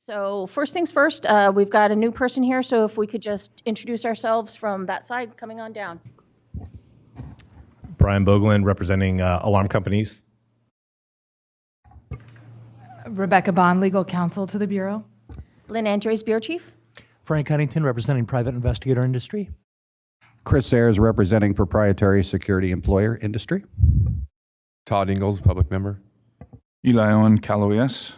So first things first, we've got a new person here, so if we could just introduce ourselves from that side, coming on down. Brian Boglin, representing alarm companies. Rebecca Bond, legal counsel to the Bureau. Lynn Andres, Bureau Chief. Frank Huntington, representing private investigator industry. Chris Sayers, representing proprietary security employer industry. Todd Ingalls, public member. Eli Owen, Caloyes.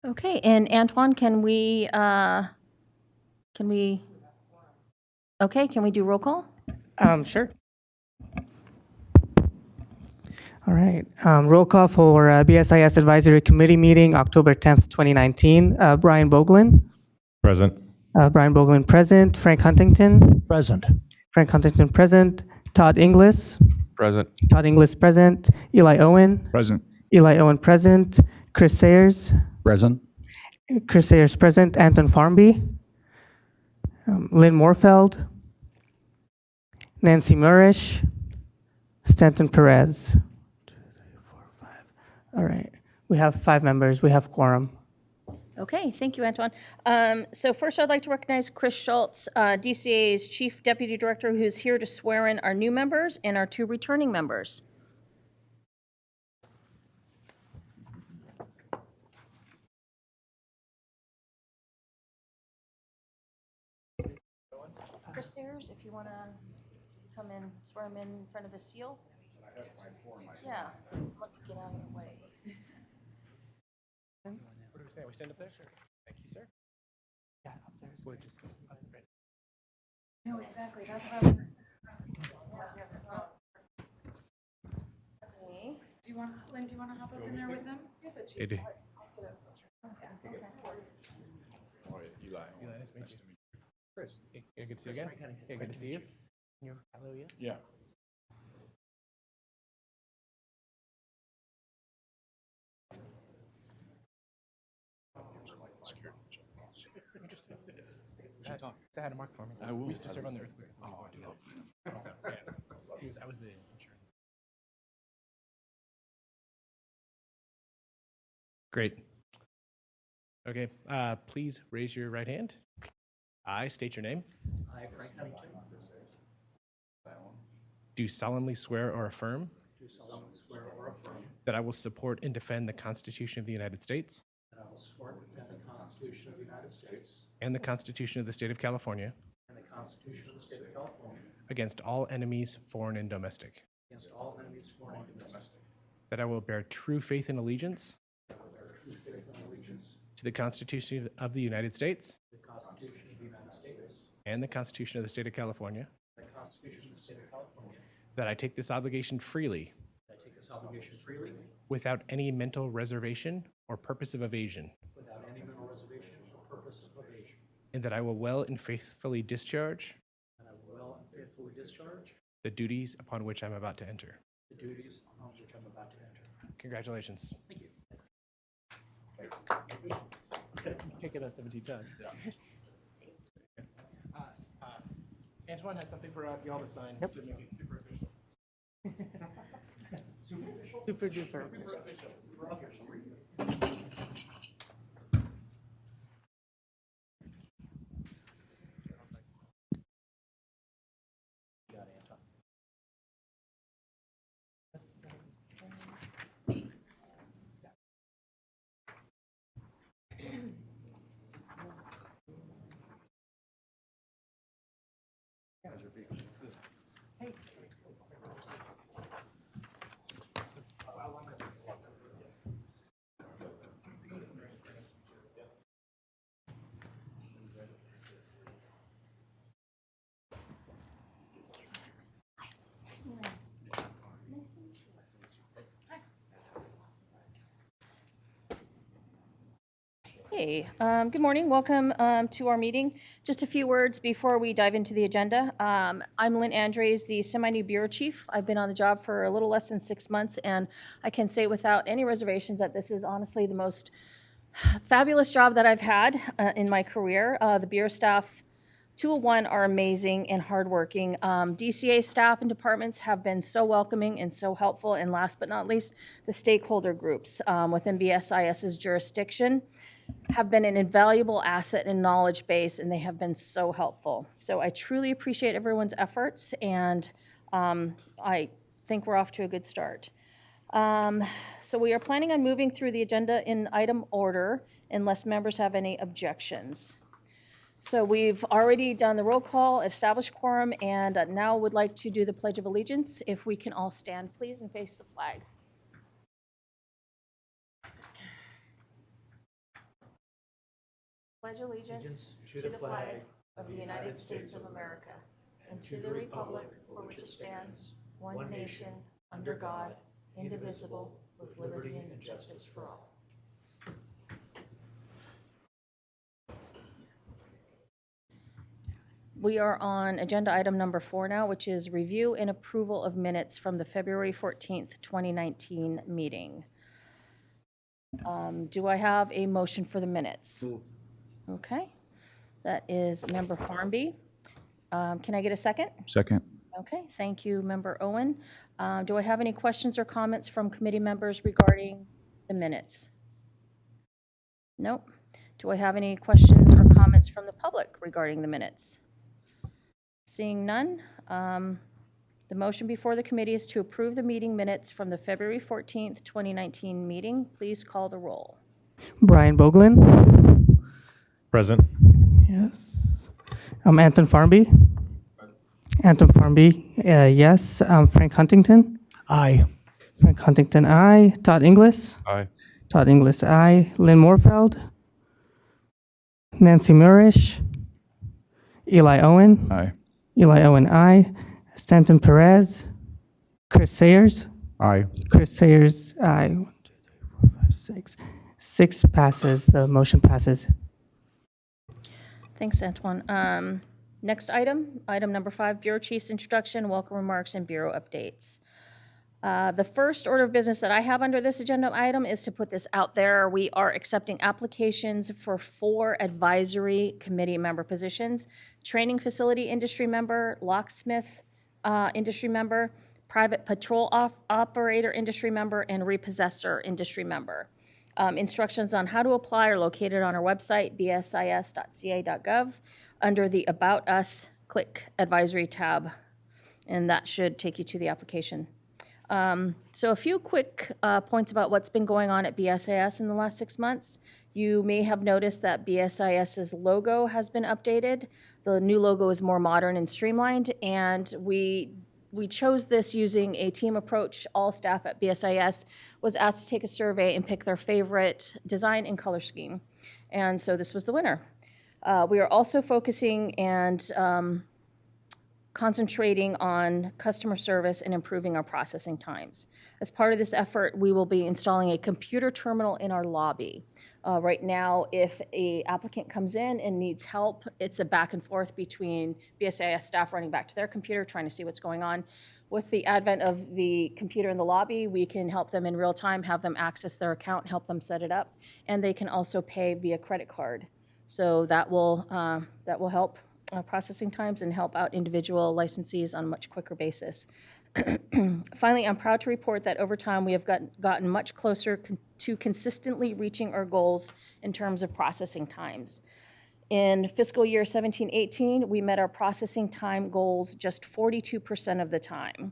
Okay, and Antoine, can we do roll call? Sure. All right. Roll call for BSIS Advisory Committee meeting, October 10th, 2019. Brian Boglin. Present. Brian Boglin present. Frank Huntington. Present. Frank Huntington present. Todd Inglis. Present. Todd Inglis present. Eli Owen. Present. Eli Owen present. Chris Sayers. Present. Chris Sayers present. Anton Farmby. Lynn Morfeld. Nancy Murish. Stanton Perez. 2, 3, 4, 5. All right. We have 5 members. We have quorum. Okay, thank you, Antoine. So first, I'd like to recognize Chris Schultz, DCA's Chief Deputy Director, who's here to swear in our new members and our 2 returning members. Chris Sayers, if you want to come and swear him in front of the seal. Yeah, let me get out of the way. We stand up there? Sure. Thank you, sir. Yeah, upstairs. No, exactly. That's what I was. Okay. Do you want, Lynn, do you want to hop up in there with them? You're the chief. AD. Eli, nice to meet you. Chris, good to see you again. Yeah, good to see you. Yeah. Say hi to Mark for me. I will. We used to serve on the earthquake. Oh, I love that. I was the insurance. Great. Okay, please raise your right hand. I state your name. I, Frank Huntington. Do solemnly swear or affirm Do solemnly swear or affirm that I will support and defend the Constitution of the United States that I will support and defend the Constitution of the United States and the Constitution of the State of California and the Constitution of the State of California against all enemies, foreign and domestic. against all enemies, foreign and domestic. That I will bear true faith and allegiance That I will bear true faith and allegiance to the Constitution of the United States to the Constitution of the United States and the Constitution of the State of California. and the Constitution of the State of California. That I take this obligation freely That I take this obligation freely without any mental reservation or purpose of evasion. without any mental reservation or purpose of evasion. And that I will well and faithfully discharge And I will well and faithfully discharge the duties upon which I'm about to enter. the duties on which I'm about to enter. Congratulations. Thank you. Take it out 17 times. Antoine has something for y'all to sign to make it super official. Super duper. Super official. Hey, good morning. Welcome to our meeting. Just a few words before we dive into the agenda. I'm Lynn Andres, the semi-new bureau chief. I've been on the job for a little less than 6 months, and I can say without any reservations that this is honestly the most fabulous job that I've had in my career. The bureau staff, 201, are amazing and hardworking. DCA staff and departments have been so welcoming and so helpful. And last but not least, the stakeholder groups within BSIS's jurisdiction. have been an invaluable asset and knowledge base, and they have been so helpful. So I truly appreciate everyone's efforts, and I think we're off to a good start. So we are planning on moving through the agenda in item order unless members have any objections. So we've already done the roll call, established quorum, and now would like to do the Pledge of Allegiance. If we can all stand, please, and face the flag. Pledge allegiance to the flag of the United States of America and to the republic for which it stands, one nation, under God, indivisible, with liberty and justice for all. We are on agenda item number 4 now, which is review and approval of minutes from the February 14th, 2019 meeting. Do I have a motion for the minutes? Okay, that is Member Farnby. Can I get a second? Second. Okay, thank you, Member Owen. Do I have any questions or comments from committee members regarding the minutes? Nope. Do I have any questions or comments from the public regarding the minutes? Seeing none, the motion before the committee is to approve the meeting minutes from the February 14th, 2019 meeting. Please call the roll. Brian Boglin. Present. Yes. Anton Farnby. Anton Farnby, yes. Frank Huntington. Aye. Frank Huntington, aye. Todd Inglis. Aye. Todd Inglis, aye. Lynn Morfeld. Nancy Murish. Eli Owen. Aye. Eli Owen, aye. Stanton Perez. Chris Sayers. Aye. Chris Sayers, aye. 1, 2, 3, 4, 5, 6. 6 passes. The motion passes. Thanks, Antoine. Next item, item number 5, Bureau Chief's introduction, welcome remarks, and Bureau updates. The first order of business that I have under this agenda item is to put this out there. We are accepting applications for 4 advisory committee member positions: training facility industry member, locksmith industry member, private patrol operator industry member, and repossessor industry member. Instructions on how to apply are located on our website, bsis.ca.gov. Under the About Us, click Advisory tab, and that should take you to the application. So a few quick points about what's been going on at BSIS in the last 6 months. You may have noticed that BSIS's logo has been updated. The new logo is more modern and streamlined, and we chose this using a team approach. All staff at BSIS was asked to take a survey and pick their favorite design and color scheme, and so this was the winner. We are also focusing and concentrating on customer service and improving our processing times. As part of this effort, we will be installing a computer terminal in our lobby. Right now, if an applicant comes in and needs help, it's a back and forth between BSIS staff running back to their computer, trying to see what's going on. With the advent of the computer in the lobby, we can help them in real time, have them access their account, help them set it up, and they can also pay via credit card. So that will help processing times and help out individual licensees on a much quicker basis. Finally, I'm proud to report that over time we have gotten much closer to consistently reaching our goals in terms of processing times. In fiscal year 17-18, we met our processing time goals just 42% of the time.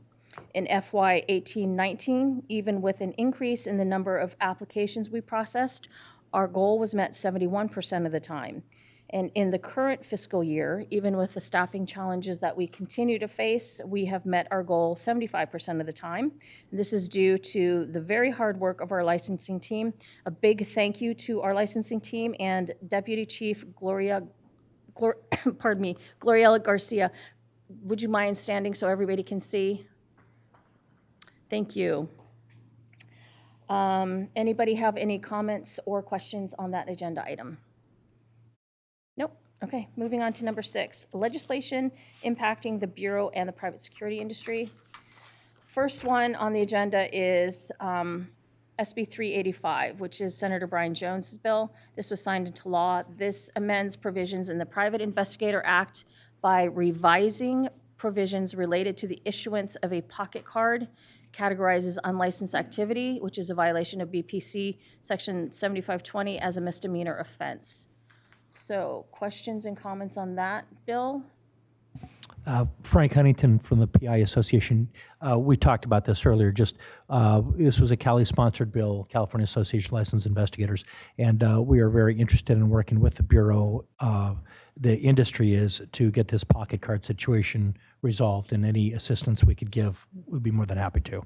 In FY 18-19, even with an increase in the number of applications we processed, our goal was met 71% of the time. And in the current fiscal year, even with the staffing challenges that we continue to face, we have met our goal 75% of the time. And this is due to the very hard work of our licensing team. A big thank you to our licensing team and Deputy Chief Gloriela Garcia. Would you mind standing so everybody can see? Thank you. Anybody have any comments or questions on that agenda item? Nope. Okay, moving on to number 6, legislation impacting the Bureau and the private security industry. First one on the agenda is SB 385, which is Senator Brian Jones's bill. This was signed into law. This amends provisions in the Private Investigator Act by revising provisions related to the issuance of a pocket card categorizes unlicensed activity, which is a violation of BPC Section 7520 as a misdemeanor offense. So questions and comments on that, Bill? Frank Huntington from the PI Association. We talked about this earlier. This was a Cali-sponsored bill, California Association of Licensed Investigators, and we are very interested in working with the Bureau. The industry is to get this pocket card situation resolved, and any assistance we could give, we'd be more than happy to.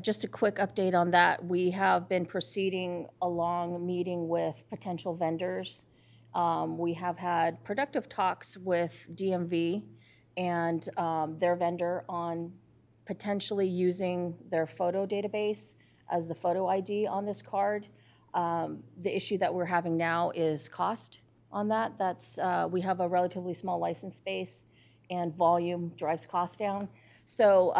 Just a quick update on that. We have been proceeding along, meeting with potential vendors. We have had productive talks with DMV and their vendor on potentially using their photo database as the photo ID on this card. The issue that we're having now is cost on that. We have a relatively small license space, and volume drives costs down. So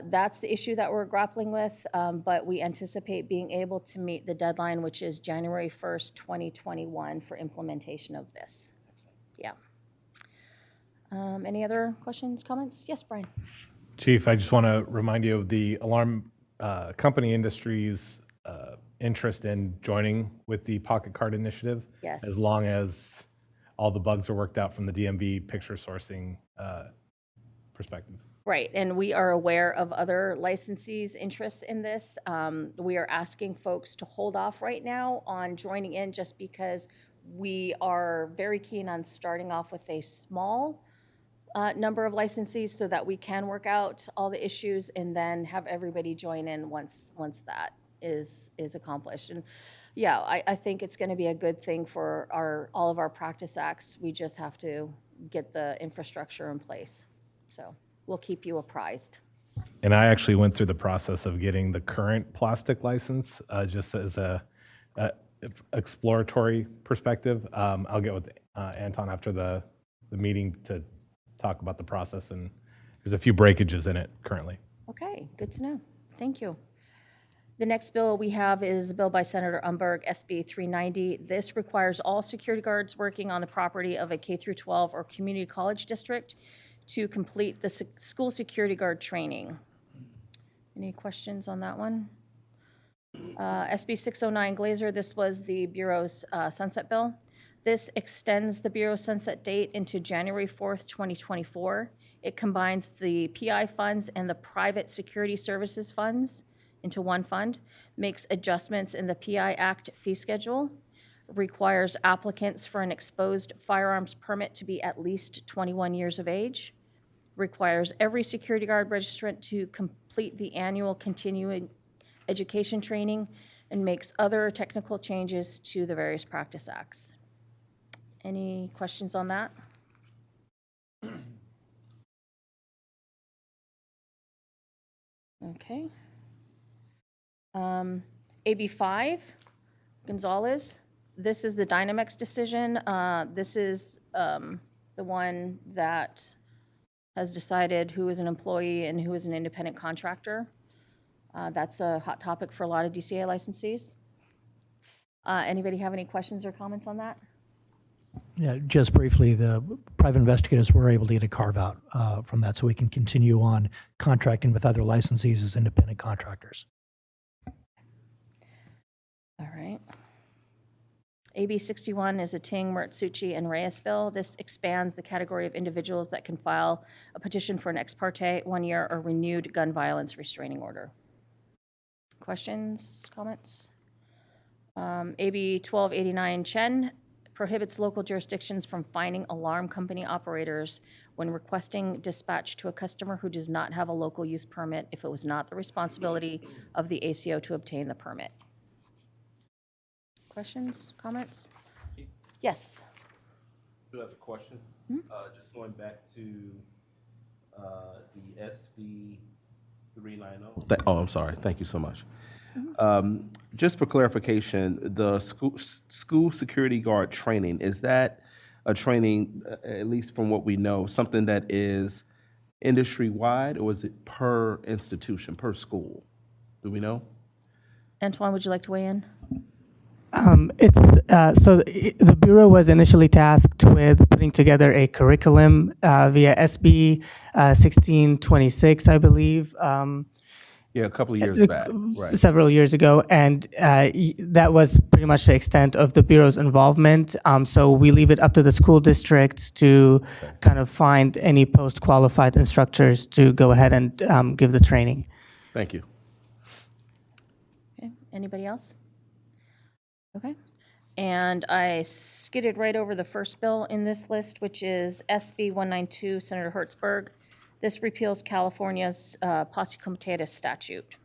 that's the issue that we're grappling with, but we anticipate being able to meet the deadline, which is January 1st, 2021 for implementation of this. Yeah. Any other questions, comments? Yes, Brian. Chief, I just want to remind you of the alarm company industry's interest in joining with the Pocket Card Initiative. Yes. As long as all the bugs are worked out from the DMV picture sourcing perspective. Right, and we are aware of other licensees' interests in this. We are asking folks to hold off right now on joining in just because we are very keen on starting off with a small number of licensees so that we can work out all the issues and then have everybody join in once that is accomplished. And yeah, I think it's going to be a good thing for all of our practice acts. We just have to get the infrastructure in place. So we'll keep you apprised. And I actually went through the process of getting the current plastic license just as a exploratory perspective. I'll get with Anton after the meeting to talk about the process, and there's a few breakages in it currently. Okay, good to know. Thank you. The next bill we have is a bill by Senator Umberg, SB 390. This requires all security guards working on the property of a K-12 or community college district to complete the school security guard training. Any questions on that one? SB 609 Glazer, this was the Bureau's sunset bill. This extends the Bureau's sunset date into January 4th, 2024. It combines the PI funds and the private security services funds into one fund, makes adjustments in the PI Act fee schedule, requires applicants for an exposed firearms permit to be at least 21 years of age, requires every security guard registrant to complete the annual continuing education training, and makes other technical changes to the various practice acts. Any questions on that? Okay. AB 5, Gonzalez. This is the Dynamex decision. This is the one that has decided who is an employee and who is an independent contractor. That's a hot topic for a lot of DCA licensees. Anybody have any questions or comments on that? Yeah, just briefly, the private investigators were able to get a carve-out from that, so we can continue on contracting with other licensees as independent contractors. All right. AB 61 is a Ting, Murtsuchi, and Reyes bill. This expands the category of individuals that can file a petition for an ex parte, 1-year, or renewed gun violence restraining order. Questions, comments? AB 1289 Chen prohibits local jurisdictions from fining alarm company operators when requesting dispatch to a customer who does not have a local use permit if it was not the responsibility of the ACO to obtain the permit. Questions, comments? Yes. I do have a question. Just going back to the SB 390. Oh, I'm sorry. Thank you so much. Just for clarification, the school security guard training, is that a training, at least from what we know, something that is industry-wide, or is it per institution, per school? Do we know? Antoine, would you like to weigh in? The Bureau was initially tasked with putting together a curriculum via SB 1626, I believe. Yeah, a couple of years back, right. several years ago, and that was pretty much the extent of the Bureau's involvement. So we leave it up to the school districts to kind of find any post-qualified instructors to go ahead and give the training. Thank you. Okay, anybody else? Okay. And I skidded right over the first bill in this list, which is SB 192, Senator Hertzberg. This repeals California's posse comitatus statute.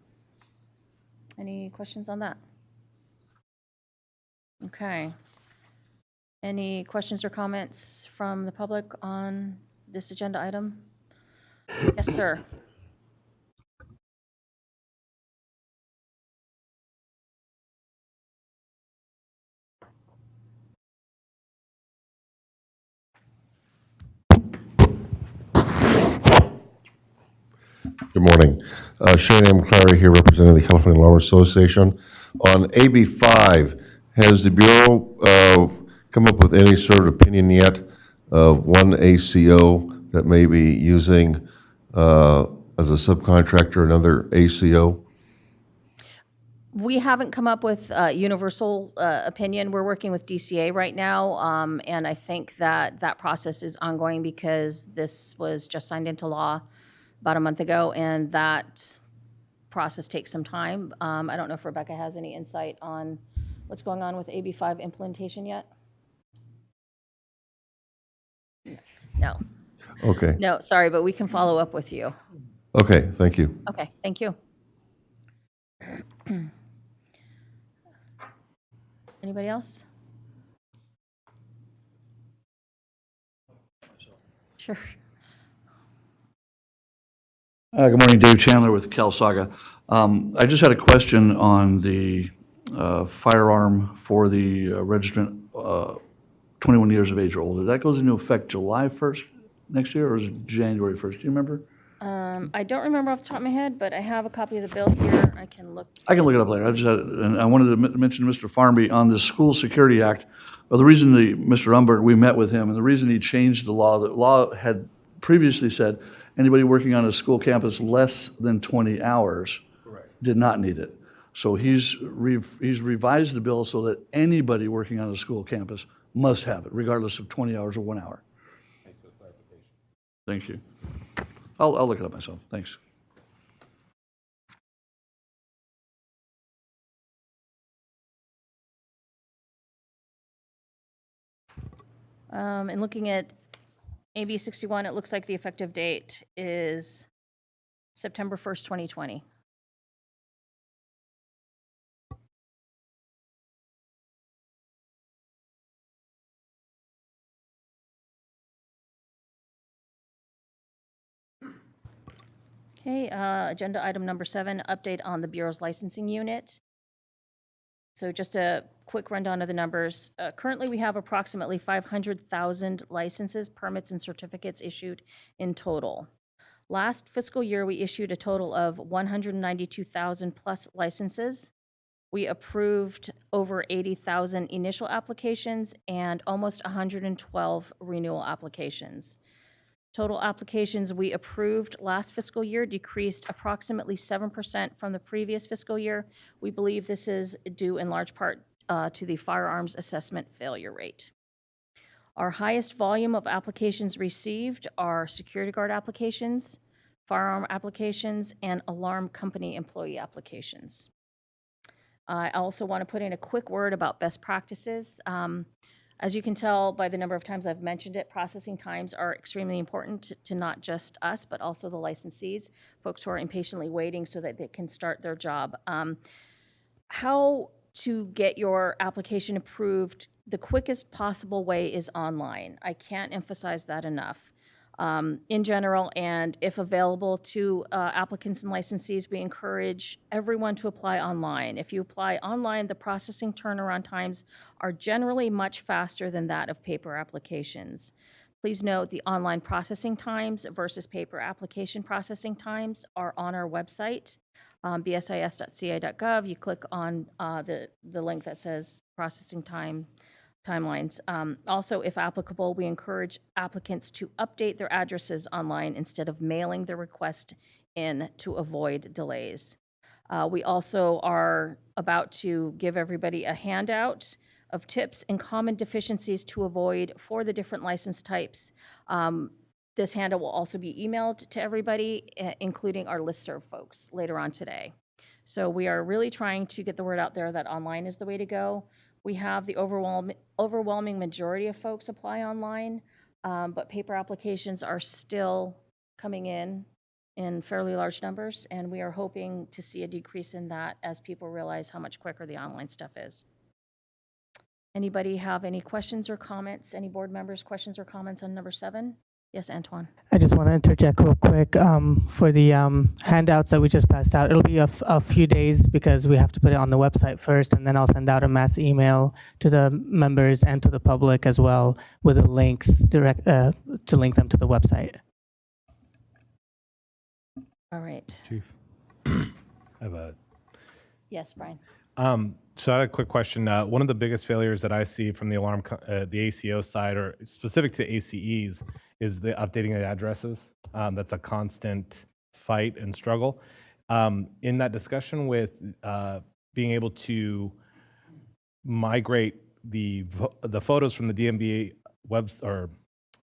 Any questions on that? Okay. Any questions or comments from the public on this agenda item? Yes, sir. Good morning. Shane M. Clary here representing the California Alarm Association. On AB 5, has the Bureau come up with any sort of opinion yet of one ACO that may be using as a subcontractor another ACO? We haven't come up with universal opinion. We're working with DCA right now, and I think that that process is ongoing because this was just signed into law about a month ago, and that process takes some time. I don't know if Rebecca has any insight on what's going on with AB 5 implementation yet. No. Okay. No, sorry, but we can follow up with you. Okay, thank you. Okay, thank you. Anybody else? Sure. Good morning, Dave Chandler with Cal Saga. I just had a question on the firearm for the registrant 21 years of age or older. That goes into effect July 1st next year, or is it January 1st? Do you remember? I don't remember off the top of my head, but I have a copy of the bill here. I can look. I can look it up later. And I wanted to mention to Mr. Farnby on the School Security Act. Well, the reason Mr. Umbert, we met with him, and the reason he changed the law had previously said anybody working on a school campus less than 20 hours did not need it. So he's revised the bill so that anybody working on a school campus must have it, regardless of 20 hours or 1 hour. Thanks for the clarification. Thank you. I'll look it up myself. Thanks. And looking at AB 61, it looks like the effective date is September 1st, 2020. Okay, agenda item number 7, update on the Bureau's licensing unit. So just a quick rundown of the numbers. Currently, we have approximately 500,000 licenses, permits, and certificates issued in total. Last fiscal year, we issued a total of 192,000 plus licenses. We approved over 80,000 initial applications and almost 112 renewal applications. Total applications we approved last fiscal year decreased approximately 7% from the previous fiscal year. We believe this is due in large part to the firearms assessment failure rate. Our highest volume of applications received are security guard applications, firearm applications, and alarm company employee applications. I also want to put in a quick word about best practices. As you can tell by the number of times I've mentioned it, processing times are extremely important to not just us, but also the licensees, folks who are impatiently waiting so that they can start their job. How to get your application approved the quickest possible way is online. I can't emphasize that enough. In general, and if available to applicants and licensees, we encourage everyone to apply online. If you apply online, the processing turnaround times are generally much faster than that of paper applications. Please note the online processing times versus paper application processing times are on our website, bsis.ca.gov. You click on the link that says processing timelines. Also, if applicable, we encourage applicants to update their addresses online instead of mailing the request in to avoid delays. We also are about to give everybody a handout of tips and common deficiencies to avoid for the different license types. This handout will also be emailed to everybody, including our listserv folks later on today. So we are really trying to get the word out there that online is the way to go. We have the overwhelming majority of folks apply online, but paper applications are still coming in fairly large numbers, and we are hoping to see a decrease in that as people realize how much quicker the online stuff is. Anybody have any questions or comments? Any board members, questions or comments on number 7? Yes, Antoine. I just want to interject real quick for the handouts that we just passed out. It'll be a few days because we have to put it on the website first, and then I'll send out a mass email to the members and to the public as well with the links direct to link them to the website. All right. Chief. I have a Yes, Brian. So I had a quick question. One of the biggest failures that I see from the the ACO side, or specific to ACEs, is the updating of the addresses. That's a constant fight and struggle. In that discussion with being able to migrate the photos from the DMV or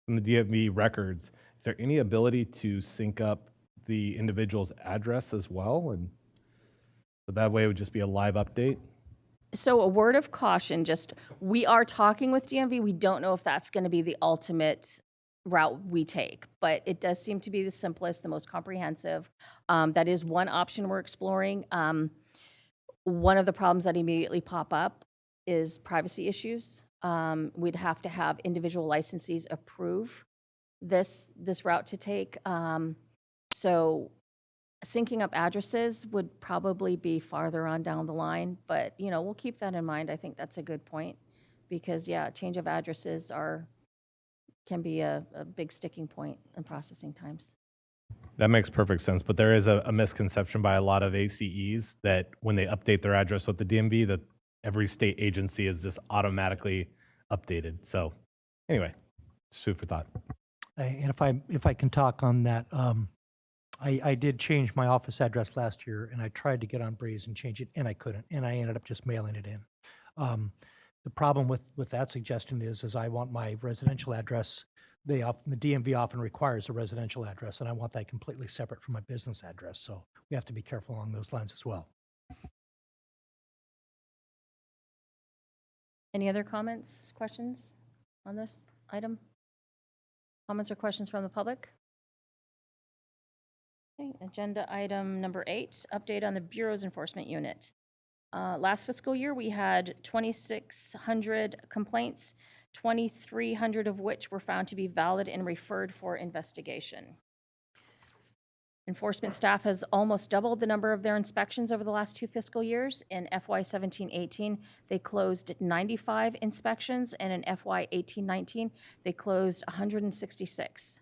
from the DMV records, is there any ability to sync up the individual's address as well? And so that way it would just be a live update? So a word of caution, just we are talking with DMV. We don't know if that's going to be the ultimate route we take, but it does seem to be the simplest, the most comprehensive. That is one option we're exploring. One of the problems that immediately pop up is privacy issues. We'd have to have individual licensees approve this route to take. So syncing up addresses would probably be farther on down the line, but we'll keep that in mind. I think that's a good point because change of addresses can be a big sticking point in processing times. That makes perfect sense, but there is a misconception by a lot of ACEs that when they update their address with the DMV, that every state agency is this automatically updated. So anyway, it's food for thought. And if I can talk on that, I did change my office address last year, and I tried to get on Braze and change it, and I couldn't, and I ended up just mailing it in. The problem with that suggestion is I want my residential address. The DMV often requires a residential address, and I want that completely separate from my business address. So we have to be careful along those lines as well. Any other comments, questions on this item? Comments or questions from the public? Okay, agenda item number 8, update on the Bureau's enforcement unit. Last fiscal year, we had 2,600 complaints, 2,300 of which were found to be valid and referred for investigation. Enforcement staff has almost doubled the number of their inspections over the last 2 fiscal years. In FY 17-18, they closed 95 inspections, and in FY 18-19, they closed 166.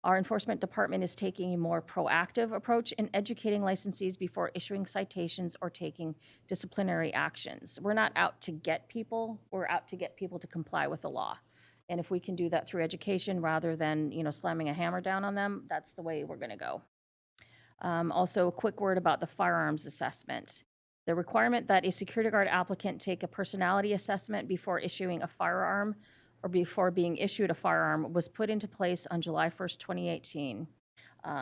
Our enforcement department is taking a more proactive approach in educating licensees before issuing citations or taking disciplinary actions. We're not out to get people, we're out to get people to comply with the law. And if we can do that through education rather than slamming a hammer down on them, that's the way we're gonna go. Also, a quick word about the firearms assessment. The requirement that a security guard applicant take a personality assessment before issuing a firearm or before being issued a firearm was put into place on July 1st, 2018.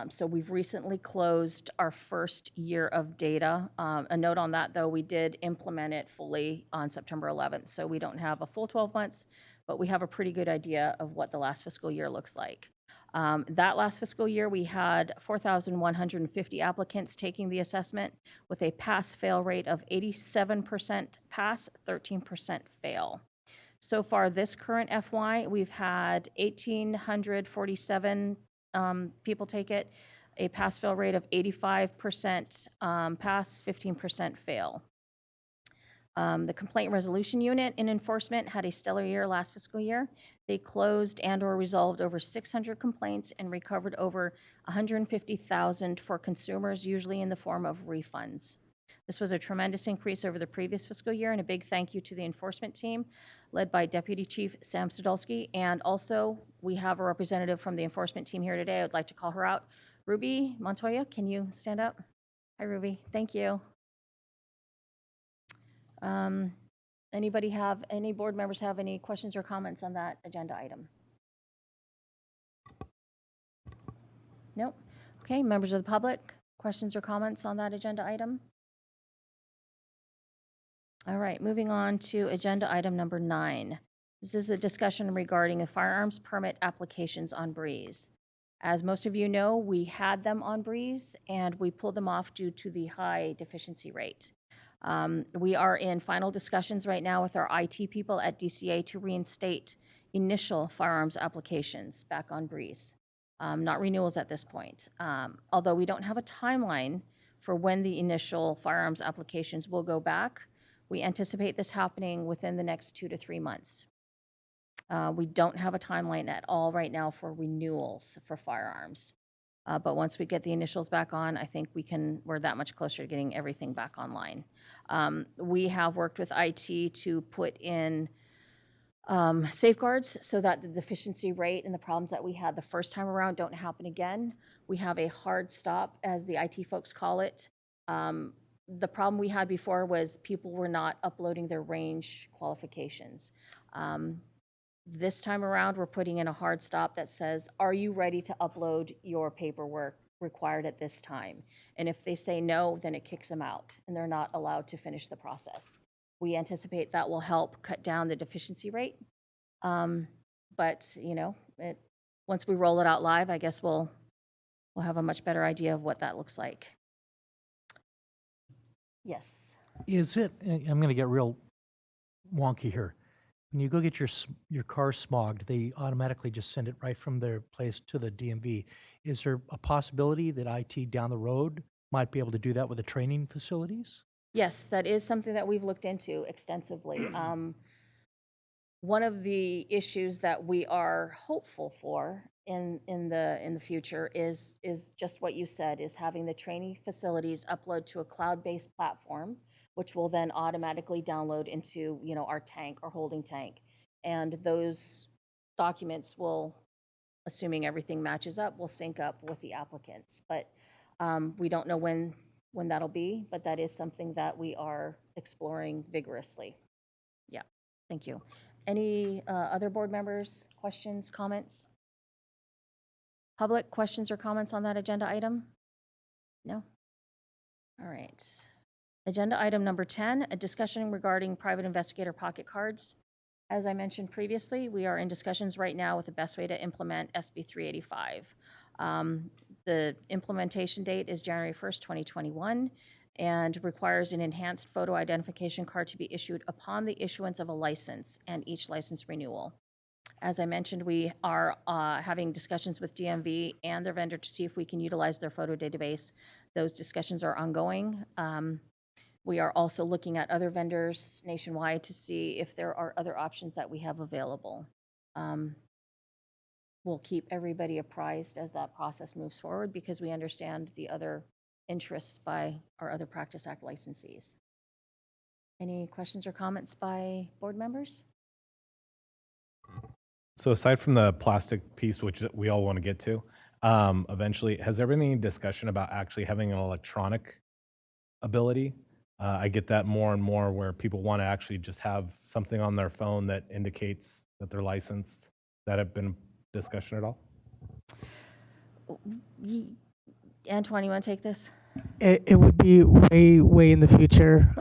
So we've recently closed our first year of data. A note on that, though, we did implement it fully on September 11th. So we don't have a full 12 months, but we have a pretty good idea of what the last fiscal year looks like. That last fiscal year, we had 4,150 applicants taking the assessment with a pass-fail rate of 87% pass, 13% fail. So far this current FY, we've had 1,847 people take it, a pass-fail rate of 85% pass, 15% fail. The complaint resolution unit in enforcement had a stellar year last fiscal year. They closed and or resolved over 600 complaints and recovered over $150,000 for consumers, usually in the form of refunds. This was a tremendous increase over the previous fiscal year, and a big thank you to the enforcement team led by Deputy Chief Sam Sadolski. And also, we have a representative from the enforcement team here today. I would like to call her out. Ruby Montoya, can you stand up? Hi, Ruby. Thank you. Any board members have any questions or comments on that agenda item? Nope. Okay, members of the public, questions or comments on that agenda item? All right, moving on to agenda item number 9. This is a discussion regarding the firearms permit applications on Breeze. As most of you know, we had them on Breeze and we pulled them off due to the high deficiency rate. We are in final discussions right now with our IT people at DCA to reinstate initial firearms applications back on Breeze. Not renewals at this point. Although we don't have a timeline for when the initial firearms applications will go back, we anticipate this happening within the next 2 to 3 months. We don't have a timeline at all right now for renewals for firearms. But once we get the initials back on, I think we're that much closer to getting everything back online. We have worked with IT to put in safeguards so that the deficiency rate and the problems that we had the first time around don't happen again. We have a hard stop, as the IT folks call it. The problem we had before was people were not uploading their range qualifications. This time around, we're putting in a hard stop that says, are you ready to upload your paperwork required at this time? And if they say no, then it kicks them out and they're not allowed to finish the process. We anticipate that will help cut down the deficiency rate. But, once we roll it out live, I guess we'll have a much better idea of what that looks like. Yes. Is it, I'm going to get real wonky here. When you go get your car smogged, they automatically just send it right from their place to the DMV. Is there a possibility that IT down the road might be able to do that with the training facilities? Yes, that is something that we've looked into extensively. One of the issues that we are hopeful for in the future is just what you said, is having the training facilities upload to a cloud-based platform, which will then automatically download into our tank or holding tank, and those documents will, assuming everything matches up, will sync up with the applicants. But we don't know when that'll be, but that is something that we are exploring vigorously. Yeah, thank you. Any other board members, questions, comments? Public questions or comments on that agenda item? No? All right. Agenda item number 10, a discussion regarding private investigator pocket cards. As I mentioned previously, we are in discussions right now with the best way to implement SB 385. The implementation date is January 1st, 2021, and requires an enhanced photo identification card to be issued upon the issuance of a license and each license renewal. As I mentioned, we are having discussions with DMV and their vendor to see if we can utilize their photo database. Those discussions are ongoing. We are also looking at other vendors nationwide to see if there are other options that we have available. We'll keep everybody apprised as that process moves forward because we understand the other interests by our other Practice Act licensees. Any questions or comments by board members? So aside from the plastic piece, which we all want to get to, eventually, has there been any discussion about actually having an electronic ability? I get that more and more where people want to actually just have something on their phone that indicates that they're licensed. That have been a discussion at all? Antoine, you want to take this? It would be way in the future.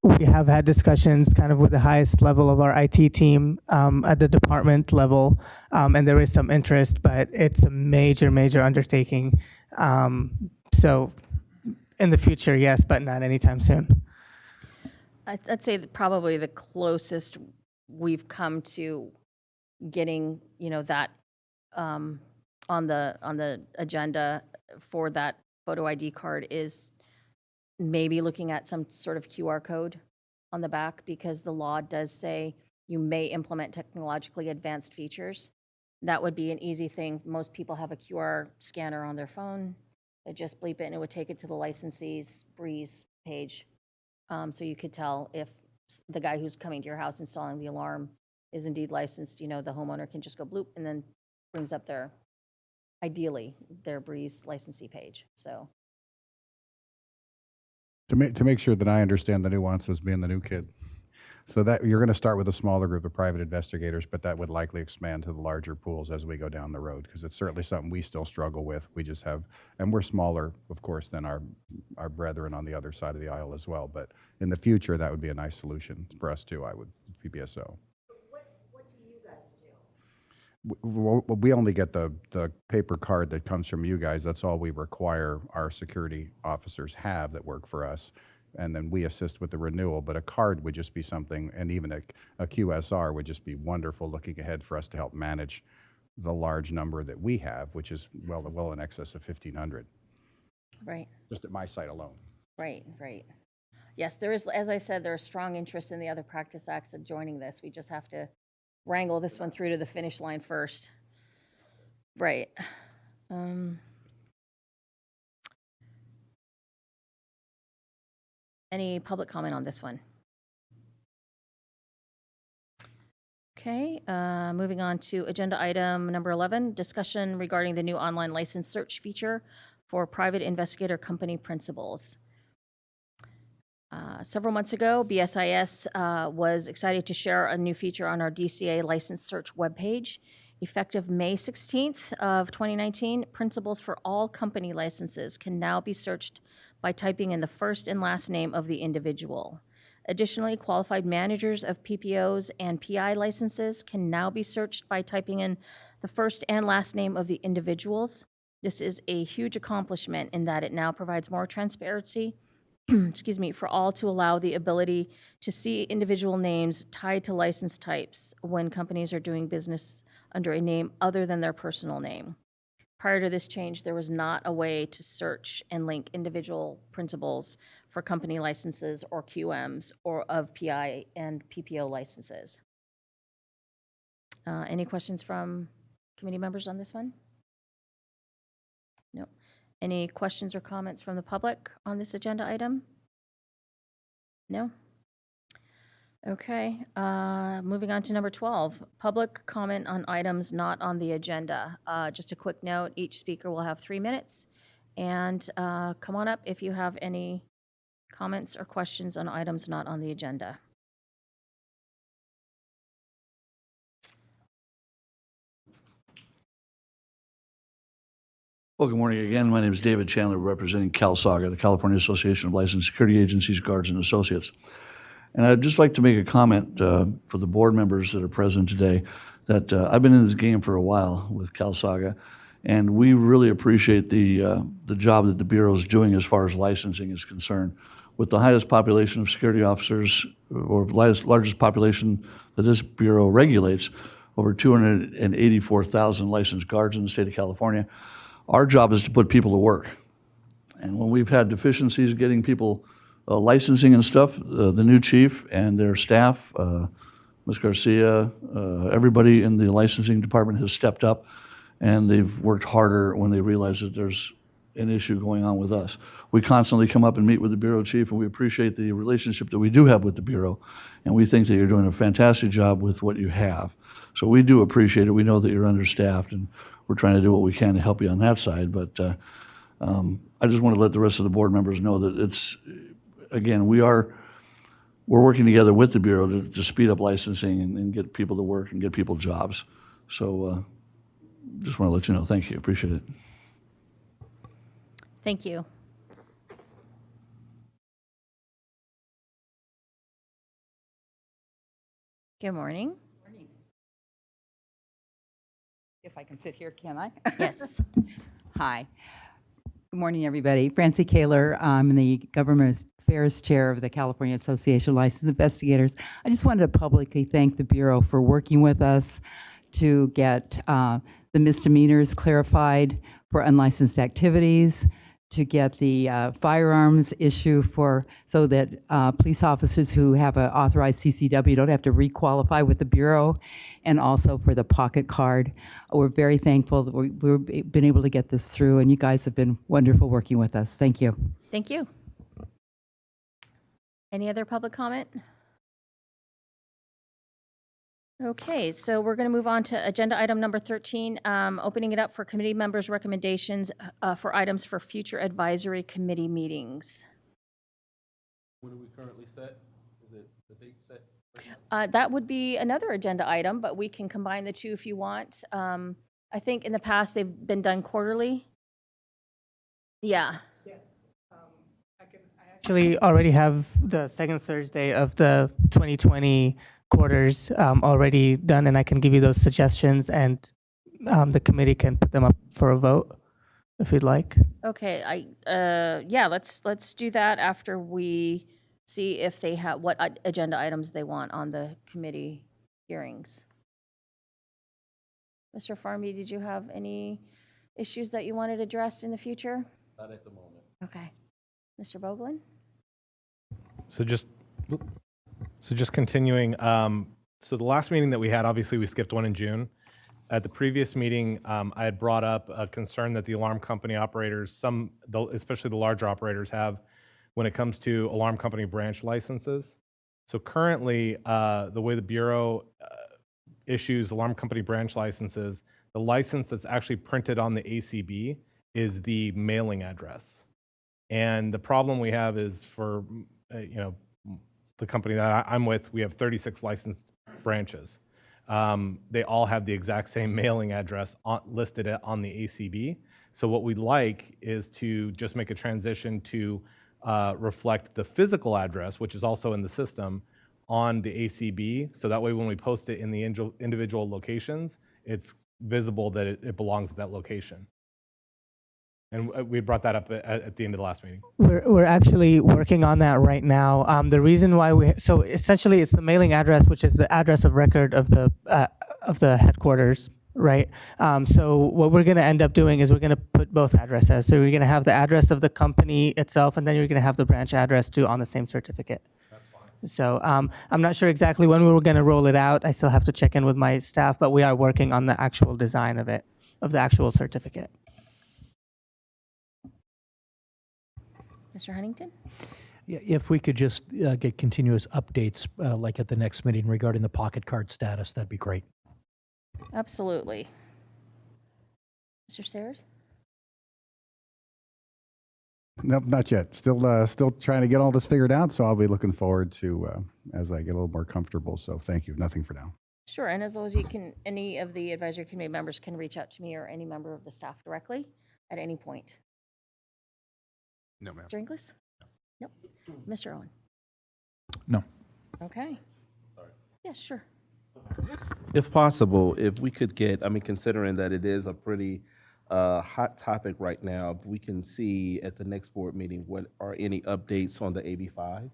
We have had discussions kind of with the highest level of our IT team at the department level, and there is some interest, but it's a major undertaking. So in the future, yes, but not anytime soon. I'd say that probably the closest we've come to getting, that on the agenda for that photo ID card is maybe looking at some sort of QR code on the back, because the law does say you may implement technologically advanced features. That would be an easy thing. Most people have a QR scanner on their phone. They just bleep it and it would take it to the licensee's Breeze page. So you could tell if the guy who's coming to your house installing the alarm is indeed licensed. The homeowner can just go bloop and then brings up ideally, their Breeze licensee page. So To make sure that I understand the nuances being the new kid. So that you're going to start with a smaller group of private investigators, but that would likely expand to the larger pools as we go down the road, because it's certainly something we still struggle with. We just have, and we're smaller, of course, than our brethren on the other side of the aisle as well. But in the future, that would be a nice solution for us too, I would, PPSO. What do you guys do? We only get the paper card that comes from you guys. That's all we require our security officers have that work for us. And then we assist with the renewal, but a card would just be something, and even a QSR would just be wonderful looking ahead for us to help manage the large number that we have, which is well in excess of 1,500, Right, just at my site alone. right. Yes, there is, as I said, there's strong interest in the other practice acts of joining this. We just have to wrangle this one through to the finish line first. Right. Any public comment on this one? Okay, moving on to agenda item number 11, discussion regarding the new online license search feature for private investigator company principals. Several months ago, BSIS was excited to share a new feature on our DCA license search webpage. Effective May 16th of 2019, principals for all company licenses can now be searched by typing in the first and last name of the individual. Additionally, qualified managers of PPOs and PI licenses can now be searched by typing in the first and last name of the individuals. This is a huge accomplishment in that it now provides more transparency excuse me, for all to allow the ability to see individual names tied to license types when companies are doing business under a name other than their personal name. Prior to this change, there was not a way to search and link individual principals for company licenses or QMs or of PI and PPO licenses. Any questions from committee members on this one? No. Any questions or comments from the public on this agenda item? No? Okay, moving on to number 12, public comment on items not on the agenda. Just a quick note, each speaker will have 3 minutes. And come on up if you have any comments or questions on items not on the agenda. Well, good morning again. My name is David Chandler, representing CalSAGA, the California Association of Licensed Security Agencies, Guards, and Associates. And I'd just like to make a comment for the board members that are present today that I've been in this game for a while with CalSAGA, and we really appreciate the job that the Bureau is doing as far as licensing is concerned. With the highest population of security officers, or largest population that this Bureau regulates, over 284,000 licensed guards in the state of California, our job is to put people to work. And when we've had deficiencies getting people licensing and stuff, the new chief and their staff, Ms. Garcia, everybody in the licensing department has stepped up, and they've worked harder when they realize that there's an issue going on with us. We constantly come up and meet with the Bureau chief, and we appreciate the relationship that we do have with the Bureau, and we think that you're doing a fantastic job with what you have. So we do appreciate it. We know that you're understaffed, and we're trying to do what we can to help you on that side. But I just want to let the rest of the board members know that it's, again, we're working together with the Bureau to speed up licensing and get people to work and get people jobs. So just want to let you know. Thank you. Appreciate it. Thank you. Good morning. Guess I can sit here, can I? Yes. Hi. Good morning, everybody. Francie Kaler. I'm the Government Affairs Chair of the California Association of Licensed Investigators. I just wanted to publicly thank the Bureau for working with us to get the misdemeanors clarified for unlicensed activities, to get the firearms issue so that police officers who have an authorized CCW don't have to requalify with the Bureau, and also for the pocket card. We're very thankful that we've been able to get this through, and you guys have been wonderful working with us. Thank you. Thank you. Any other public comment? Okay, so we're going to move on to agenda item number 13, opening it up for committee members' recommendations for items for future advisory committee meetings. What are we currently set? Is it the date set? That would be another agenda item, but we can combine the two if you want. I think in the past, they've been done quarterly. Yeah. Actually already have the second Thursday of the 2020 quarters already done, and I can give you those suggestions, and the committee can put them up for a vote if you'd like. Okay, yeah, let's do that after we see if they have, what agenda items they want on the committee hearings. Mr. Farmy, did you have any issues that you wanted addressed in the future? Not at the moment. Okay. Mr. Boglin? So just continuing. So the last meeting that we had, obviously we skipped one in June. At the previous meeting, I had brought up a concern that the alarm company operators, especially the larger operators, have when it comes to alarm company branch licenses. So currently, the way the Bureau issues alarm company branch licenses, the license that's actually printed on the ACB is the mailing address. And the problem we have is for the company that I'm with, we have 36 licensed branches. They all have the exact same mailing address listed on the ACB. So what we'd like is to just make a transition to reflect the physical address, which is also in the system, on the ACB. So that way when we post it in the individual locations, it's visible that it belongs at that location. And we brought that up at the end of the last meeting. We're actually working on that right now. The reason why so essentially it's the mailing address, which is the address of record of the headquarters, right? So what we're going to end up doing is we're going to put both addresses. So we're going to have the address of the company itself, and then you're going to have the branch address too on the same certificate. That's fine. So I'm not sure exactly when we were going to roll it out. I still have to check in with my staff, but we are working on the actual design of it, of the actual certificate. Mr. Huntington? Yeah, if we could just get continuous updates, like at the next meeting regarding the pocket card status, that'd be great. Absolutely. Mr. Sayers? Nope, not yet. Still trying to get all this figured out, so I'll be looking forward to as I get a little more comfortable. So thank you. Nothing for now. Sure, and as always, you can, any of the advisory committee members can reach out to me or any member of the staff directly at any point. No, ma'am. Mr. Inglis? Nope. Mr. Owen? No. Okay. Sorry. Yeah, sure. If possible, if we could get, considering that it is a pretty hot topic right now, if we can see at the next board meeting, what are any updates on the AB5?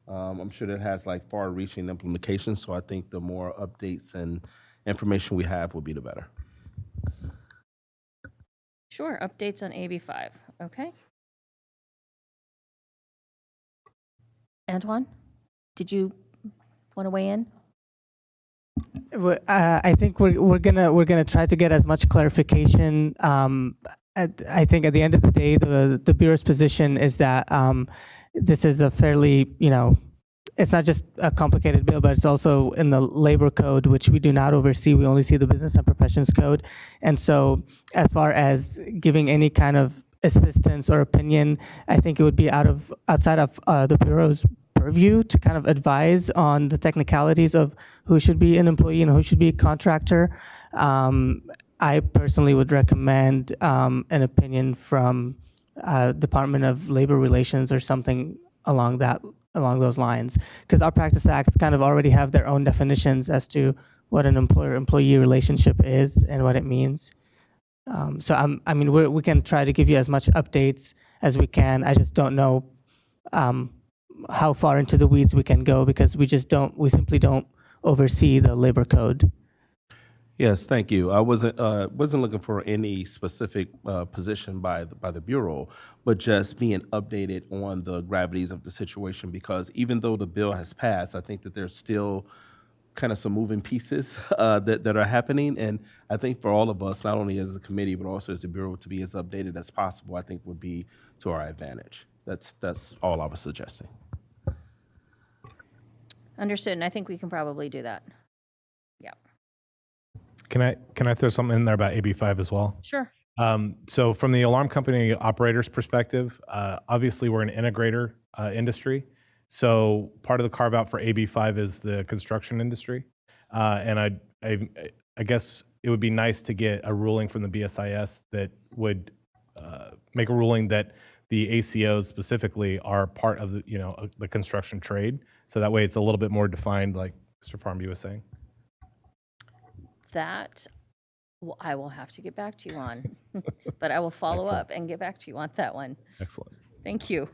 I'm sure that has like far-reaching implications, so I think the more updates and information we have will be the better. Sure, updates on AB5. Okay. Antoine, did you want to weigh in? I think we're gonna try to get as much clarification. I think at the end of the day, the Bureau's position is that this is a fairly, it's not just a complicated bill, but it's also in the labor code, which we do not oversee. We only see the business and professions code. And so as far as giving any kind of assistance or opinion, I think it would be outside of the Bureau's purview to kind of advise on the technicalities of who should be an employee and who should be a contractor. I personally would recommend an opinion from Department of Labor Relations or something along those lines, because our practice acts kind of already have their own definitions as to what an employer-employee relationship is and what it means. So we can try to give you as much updates as we can. I just don't know how far into the weeds we can go, because we simply don't oversee the labor code. Yes, thank you. I wasn't looking for any specific position by the Bureau, but just being updated on the gravities of the situation, because even though the bill has passed, I think that there's still kind of some moving pieces that are happening. And I think for all of us, not only as a committee, but also as the Bureau, to be as updated as possible, I think would be to our advantage. That's all I was suggesting. Understood, and I think we can probably do that. Yeah. Can I throw something in there about AB5 as well? Sure. So from the alarm company operator's perspective, obviously we're an integrator industry, So part of the carve out for AB5 is the construction industry. And I guess it would be nice to get a ruling from the BSIS that would make a ruling that the ACOs specifically are part of the construction trade. So that way it's a little bit more defined, like Mr. Farmby was saying. That I will have to get back to you on, but I will follow Excellent. up and get back to you on that one. Excellent. Thank you.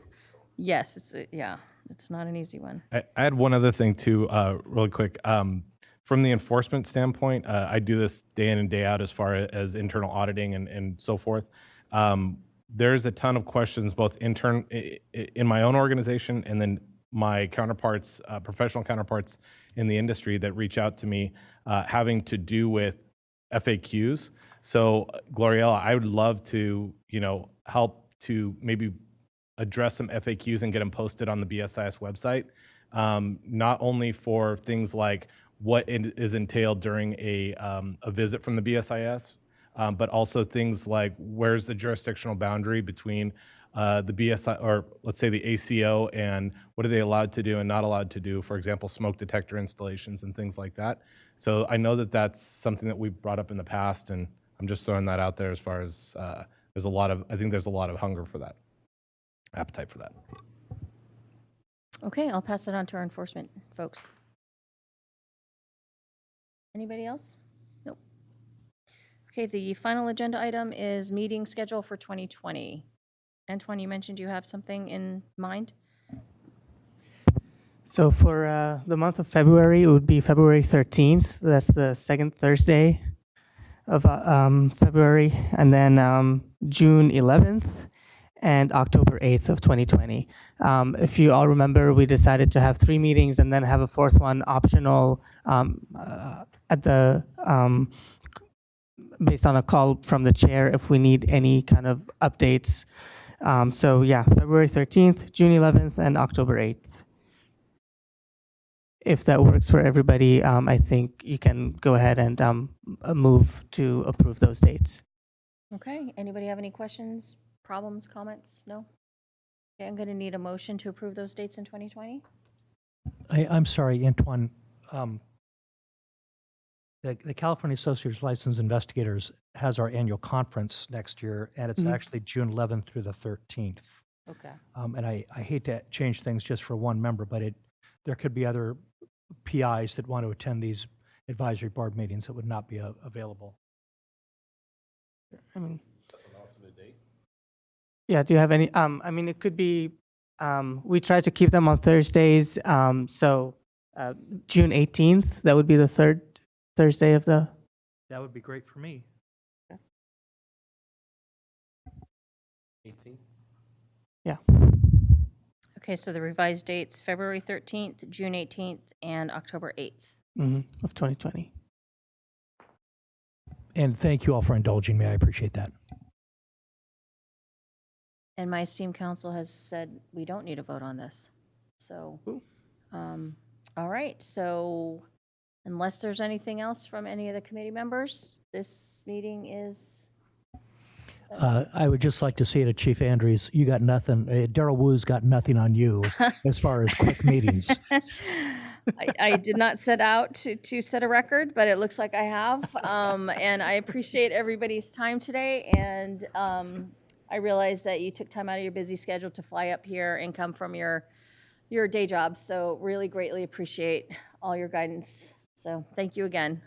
Yes, it's not an easy one. I had one other thing too, really quick. From the enforcement standpoint, I do this day in and day out as far as internal auditing and so forth. There's a ton of questions, both in my own organization and then my counterparts, professional counterparts in the industry that reach out to me, having to do with FAQs. So, Gloriella, I would love to, help to maybe address some FAQs and get them posted on the BSIS website, not only for things like what is entailed during a visit from the BSIS, but also things like where's the jurisdictional boundary between the BSI, or let's say the ACO, and what are they allowed to do and not allowed to do, for example, smoke detector installations and things like that. So I know that that's something that we've brought up in the past, and I'm just throwing that out there as far as I think there's a lot of hunger for that, appetite for that. Okay, I'll pass it on to our enforcement folks. Anybody else? Nope. Okay, the final agenda item is meeting schedule for 2020. Antoine, you mentioned you have something in mind? So for the month of February, it would be February 13th. That's the second Thursday of February, and then June 11th and October 8th of 2020. If you all remember, we decided to have 3 meetings and then have a 4th one optional at the based on a call from the chair if we need any kind of updates. So yeah, February 13th, June 11th, and October 8th. If that works for everybody, I think you can go ahead and move to approve those dates. Okay, anybody have any questions, problems, comments? No? Okay, I'm going to need a motion to approve those dates in 2020. I'm sorry, Antoine. The California Association of Licensed Investigators has our annual conference next year, and it's actually June 11th through the 13th. Okay. And I hate to change things just for one member, but there could be other PIs that want to attend these advisory board meetings that would not be available. I mean, yeah, do you have any, I mean, it could be, we try to keep them on Thursdays, so June 18th, that would be the 3rd Thursday of the... That would be great for me. 18? Yeah. Okay, so the revised dates, February 13th, June 18th, and October 8th. Of 2020. And thank you all for indulging me. I appreciate that. And my esteemed counsel has said we don't need a vote on this. So, all right, so unless there's anything else from any of the committee members, this meeting is... I would just like to say to Chief Andrews, you got nothing. Daryl Wu's got nothing on you as far as quick meetings. I did not set out to set a record, but it looks like I have. And I appreciate everybody's time today. And I realize that you took time out of your busy schedule to fly up here and come from your day job. So really greatly appreciate all your guidance. So thank you again.